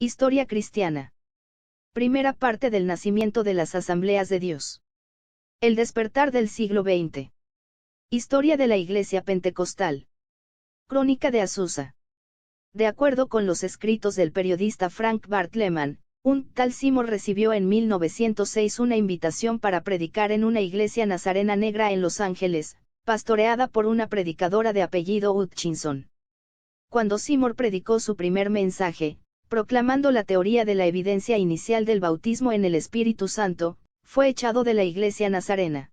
Historia cristiana. Primera parte del nacimiento de las Asambleas de Dios. El despertar del siglo XX. Historia de la Iglesia Pentecostal. Crónica de Azusa. De acuerdo con los escritos del periodista Frank Bartleman, un tal Seymour recibió en 1906 una invitación para predicar en una iglesia nazarena negra en Los Ángeles, pastoreada por una predicadora de apellido Hutchinson. Cuando Seymour predicó su primer mensaje, proclamando la teoría de la evidencia inicial del bautismo en el Espíritu Santo, fue echado de la iglesia nazarena.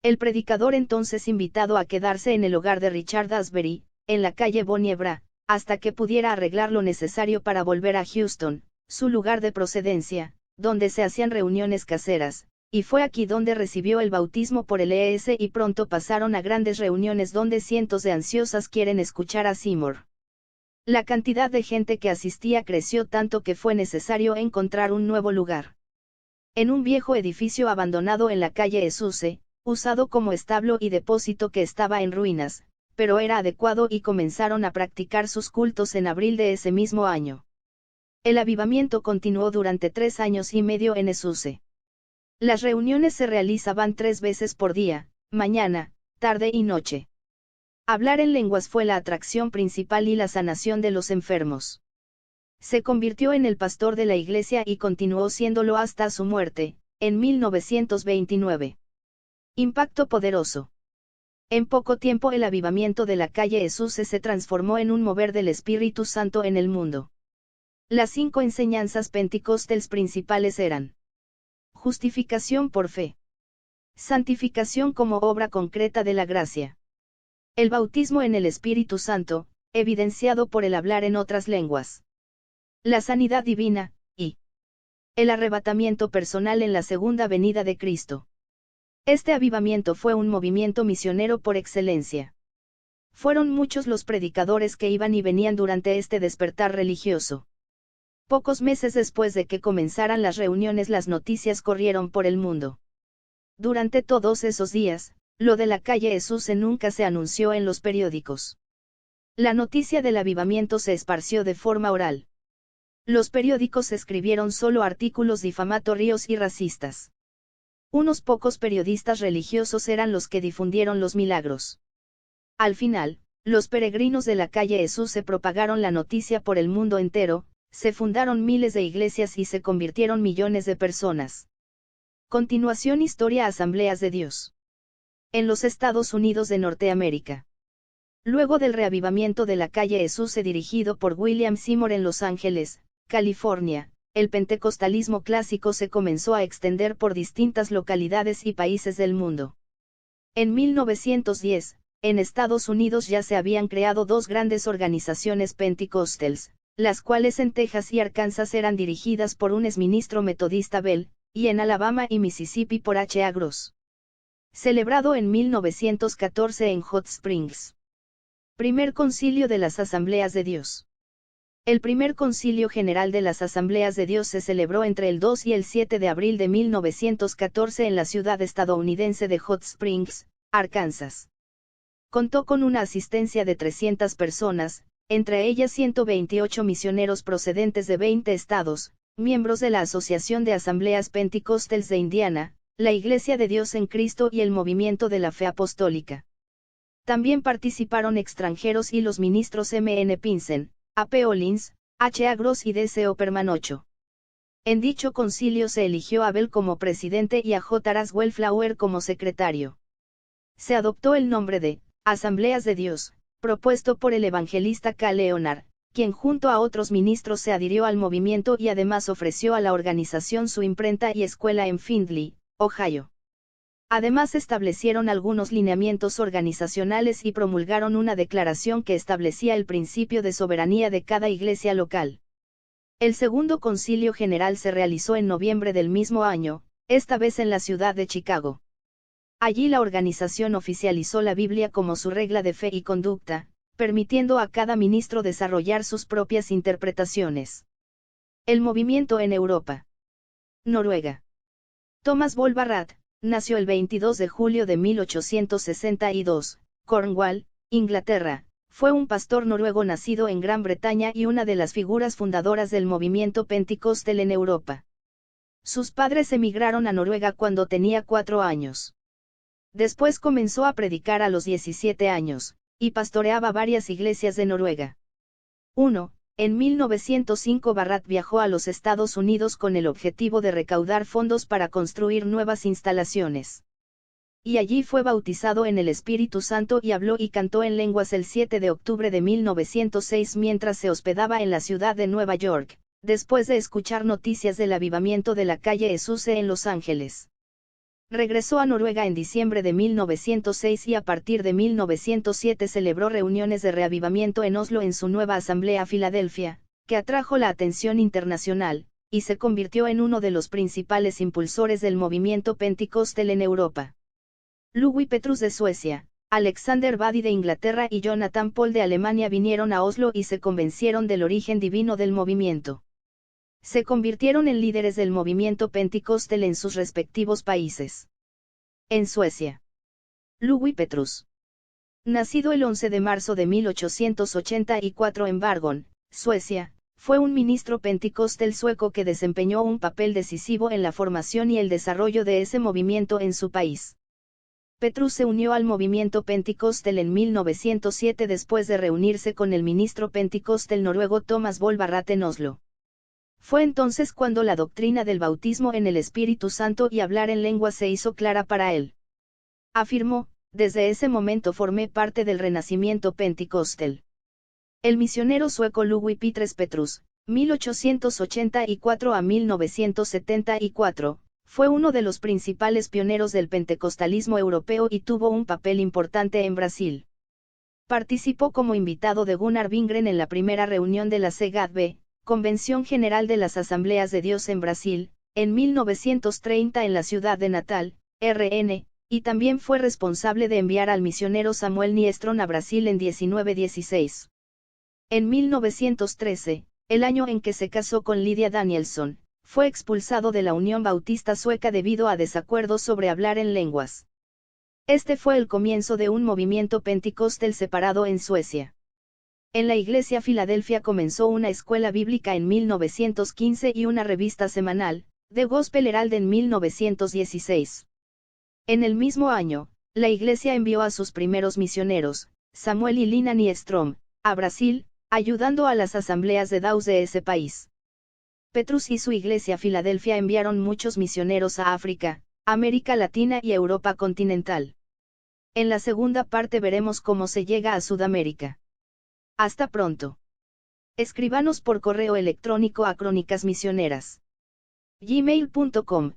El predicador entonces invitado a quedarse en el hogar de Richard Asbury, en la calle Boniebra, hasta que pudiera arreglar lo necesario para volver a Houston, su lugar de procedencia, donde se hacían reuniones caseras, y fue aquí donde recibió el bautismo por el ES y pronto pasaron a grandes reuniones donde cientos de ansiosas quieren escuchar a Seymour. La cantidad de gente que asistía creció tanto que fue necesario encontrar un nuevo lugar. En un viejo edificio abandonado en la calle Esuse, usado como establo y depósito que estaba en ruinas, pero era adecuado y comenzaron a practicar sus cultos en abril de ese mismo año. El avivamiento continuó durante 3 años y medio en Esuse. Las reuniones se realizaban 3 veces por día, mañana, tarde y noche. Hablar en lenguas fue la atracción principal y la sanación de los enfermos. Se convirtió en el pastor de la iglesia y continuó siéndolo hasta su muerte, en 1929. Impacto poderoso. En poco tiempo el avivamiento de la calle Esuse se transformó en un mover del Espíritu Santo en el mundo. Las 5 enseñanzas pentecostales principales eran: justificación por fe, santificación como obra concreta de la gracia, el bautismo en el Espíritu Santo, evidenciado por el hablar en otras lenguas, la sanidad divina, y el arrebatamiento personal en la segunda venida de Cristo. Este avivamiento fue un movimiento misionero por excelencia. Fueron muchos los predicadores que iban y venían durante este despertar religioso. Pocos meses después de que comenzaran las reuniones, las noticias corrieron por el mundo. Durante todos esos días, lo de la calle Esuse nunca se anunció en los periódicos. La noticia del avivamiento se esparció de forma oral. Los periódicos escribieron solo artículos difamatorios y racistas. Unos pocos periodistas religiosos eran los que difundieron los milagros. Al final, los peregrinos de la calle Esuse propagaron la noticia por el mundo entero, se fundaron miles de iglesias y se convirtieron millones de personas. Continuación: Historia Asambleas de Dios. En los Estados Unidos de Norteamérica. Luego del reavivamiento de la calle Esuse dirigido por William Seymour en Los Ángeles, California, el pentecostalismo clásico se comenzó a extender por distintas localidades y países del mundo. En 1910, en Estados Unidos ya se habían creado 2 grandes organizaciones pentecostales, las cuales en Texas y Arkansas eran dirigidas por un exministro metodista Bell, y en Alabama y Mississippi por H. A. Gross. Celebrado en 1914 en Hot Springs. Primer Concilio de las Asambleas de Dios. El primer Concilio General de las Asambleas de Dios se celebró entre el 2 y el 7 de abril de 1914 en la ciudad estadounidense de Hot Springs, Arkansas. Contó con una asistencia de 300 personas, entre ellas 128 misioneros procedentes de 20 estados, miembros de la Asociación de Asambleas Pentecostales de Indiana, la Iglesia de Dios en Cristo y el Movimiento de la Fe Apostólica. También participaron extranjeros y los ministros M. N. Pinson, A. P. Olins, H. A. Gross y D. C. Opperman 8. En dicho concilio se eligió a Bell como presidente y a J. Ras Wellflower como secretario. Se adoptó el nombre de Asambleas de Dios, propuesto por el evangelista K. Leonard, quien junto a otros ministros se adhirió al movimiento y además ofreció a la organización su imprenta y escuela en Findlay, Ohio. Además establecieron algunos lineamientos organizacionales y promulgaron una declaración que establecía el principio de soberanía de cada iglesia local. El segundo concilio general se realizó en noviembre del mismo año, esta vez en la ciudad de Chicago. Allí la organización oficializó la Biblia como su regla de fe y conducta, permitiendo a cada ministro desarrollar sus propias interpretaciones. El movimiento en Europa. Noruega. Thomas Bolbarrat nació el 22 de julio de 1862, Cornwall, Inglaterra, fue un pastor noruego nacido en Gran Bretaña y una de las figuras fundadoras del movimiento pentecostal en Europa. Sus padres emigraron a Noruega cuando tenía 4 años. Después comenzó a predicar a los 17 años, y pastoreaba varias iglesias de Noruega. 1. En 1905 Barrat viajó a los Estados Unidos con el objetivo de recaudar fondos para construir nuevas instalaciones. Y allí fue bautizado en el Espíritu Santo y habló y cantó en lenguas el 7 de octubre de 1906 mientras se hospedaba en la ciudad de Nueva York, después de escuchar noticias del avivamiento de la calle Esuse en Los Ángeles. Regresó a Noruega en diciembre de 1906 y a partir de 1907 celebró reuniones de reavivamiento en Oslo en su nueva asamblea Filadelfia, que atrajo la atención internacional, y se convirtió en uno de los principales impulsores del movimiento pentecostal en Europa. Louis Petrus de Suecia, Alexander Badi de Inglaterra y Jonathan Paul de Alemania vinieron a Oslo y se convencieron del origen divino del movimiento. Se convirtieron en líderes del movimiento pentecostal en sus respectivos países. En Suecia. Louis Petrus. Nacido el 11 de marzo de 1884 en Bergen, Suecia, fue un ministro pentecostal sueco que desempeñó un papel decisivo en la formación y el desarrollo de ese movimiento en su país. Petrus se unió al movimiento pentecostal en 1907 después de reunirse con el ministro pentecostal noruego Thomas Boll Barrat en Oslo. Fue entonces cuando la doctrina del bautismo en el Espíritu Santo y hablar en lenguas se hizo clara para él. Afirmó: desde ese momento formé parte del renacimiento pentecostal. El misionero sueco Louis Petrus, 1884 a 1974, fue uno de los principales pioneros del pentecostalismo europeo y tuvo un papel importante en Brasil. Participó como invitado de Gunnar Wingren en la primera reunión de la CGADB, Convención General de las Asambleas de Dios en Brasil, en 1930 en la ciudad de Natal, RN, y también fue responsable de enviar al misionero Samuel Niestron a Brasil en 1916. En 1913, el año en que se casó con Lydia Danielson, fue expulsado de la Unión Bautista Sueca debido a desacuerdos sobre hablar en lenguas. Este fue el comienzo de un movimiento pentecostal separado en Suecia. En la iglesia Filadelfia comenzó una escuela bíblica en 1915 y una revista semanal, The Gospel Herald en 1916. En el mismo año, la iglesia envió a sus primeros misioneros, Samuel y Lina Niestrom, a Brasil, ayudando a las asambleas de Daus de ese país. Petrus y su iglesia Filadelfia enviaron muchos misioneros a África, América Latina y Europa continental. En la segunda parte veremos cómo se llega a Sudamérica. Hasta pronto. Escríbanos por correo electrónico a crónicasmisioneras@gmail.com.